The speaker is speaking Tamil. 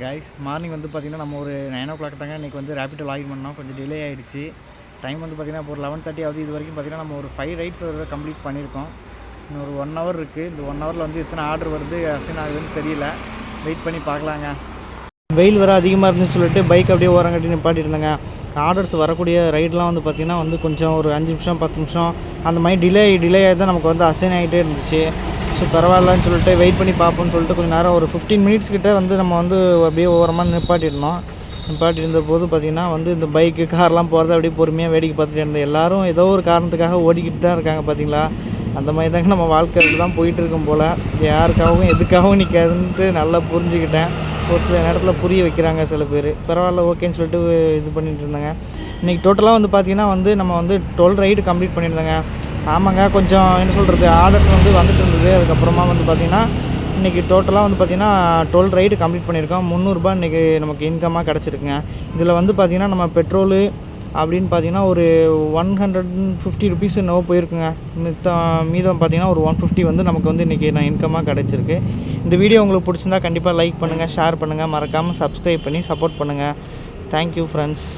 கைஸ் மார்னிங் வந்து பார்த்திங்கன்னா நம்ம ஒரு 9 o'clock தாங்க இன்றைக்கி வந்து ரேபிடோ லாகின் பண்ணோம். கொஞ்சம் டிலே ஆகிடுச்சு. டைம் வந்து பார்த்திங்கன்னா இப்போ ஒரு 11:30 ஆகுது. இது வரைக்கும் பார்த்திங்கன்னா நம்ம ஒரு 5 ரைட்ஸ் கம்ப்ளீட் பண்ணியிருக்கோம். இன்னும் ஒரு 1 hour இருக்குது. இந்த 1 hourல வந்து எத்தனை ஆர்டர் வருது அசைன் ஆகுதுன்னு தெரியல. வெயிட் பண்ணி பார்க்கலாங்க. வெயில் வர அதிகமாக இருந்துன்னு சொல்லிட்டு பைக் அப்படியே ஓரங்கட்டி நிப்பாட்டிட்டு இருந்தேங்க. ஆர்டர்ஸ் வரக்கூடிய ரைடெலாம் வந்து பார்த்திங்கன்னா வந்து கொஞ்சம் ஒரு 5 நிமிஷம் 10 நிமிஷம் அந்த மாதிரி டிலே ஆகி தான் நமக்கு வந்து அசைன் ஆகிட்டே இருந்துச்சு. ஸோ பரவாயில்லன்னு சொல்லிட்டு வெயிட் பண்ணி பார்ப்போம்னு சொல்லிட்டு கொஞ்சம் நேரம் ஒரு 15 minutes கிட்டே வந்து நம்ம வந்து அப்படியே ஓரமாக நிப்பாட்டி இருந்தபோது பார்த்திங்கன்னா வந்து இந்த பைக்கு கார்லாம் போகிறத அப்படியே பொறுமையாக வேடிக்கை பார்த்துட்டு இருந்தேன். எல்லோரும் ஏதோ ஒரு காரணத்துக்காக ஓடிக்கிட்டு தான் இருக்காங்க பார்த்திங்களா. அந்த மாதிரி தாங்க நம்ம வாழ்க்கை தான் போயிட்டுருக்கும் போல். யாருக்காகவும் எதுக்காகவும் நிற்காதுன்ட்டு நல்லா புரிஞ்சுக்கிட்டேன். ஒரு சில நேரத்தில் புரிய வைக்கிறாங்க சில பேர். பரவாயில்ல ஓகேன்னு சொல்லிட்டு இது பண்ணிகிட்டு இருந்தாங்க. இன்றைக்கி டோட்டலாக வந்து பார்த்திங்கன்னா வந்து நம்ம வந்து 12 ரைடு கம்ப்ளீட் பண்ணியிருந்தேங்க. ஆமாங்க, கொஞ்சம் என்ன சொல்கிறது ஆர்டர்ஸ் வந்து வந்துட்டு இருந்தது. அதுக்கப்புறமா வந்து பார்த்திங்கன்னா இன்றைக்கி டோட்டலாக வந்து பார்த்திங்கன்னா 12 ரைடு கம்ப்ளீட் பண்ணியிருக்கோம். 300 இன்றைக்கி நமக்கு இன்கமாக கிடச்சிருக்குங்க. இதில் வந்து பார்த்திங்கன்னா நம்ம பெட்ரோலு அப்படின்னு பார்த்திங்கன்னா ஒரு 150 rupees என்னவோ போயிருக்குங்க. மீதம் பார்த்திங்கன்னா ஒரு 150 வந்து நமக்கு வந்து இன்றைக்கி இன்கமாக கிடச்சிருக்கு. இந்த வீடியோ உங்களுக்கு பிடிச்சிருந்தா கண்டிப்பாக லைக் பண்ணுங்கள், ஷேர் பண்ணுங்கள், மறக்காமல் சப்ஸ்கிரைப் பண்ணி சப்போர்ட் பண்ணுங்கள். Thank you friends.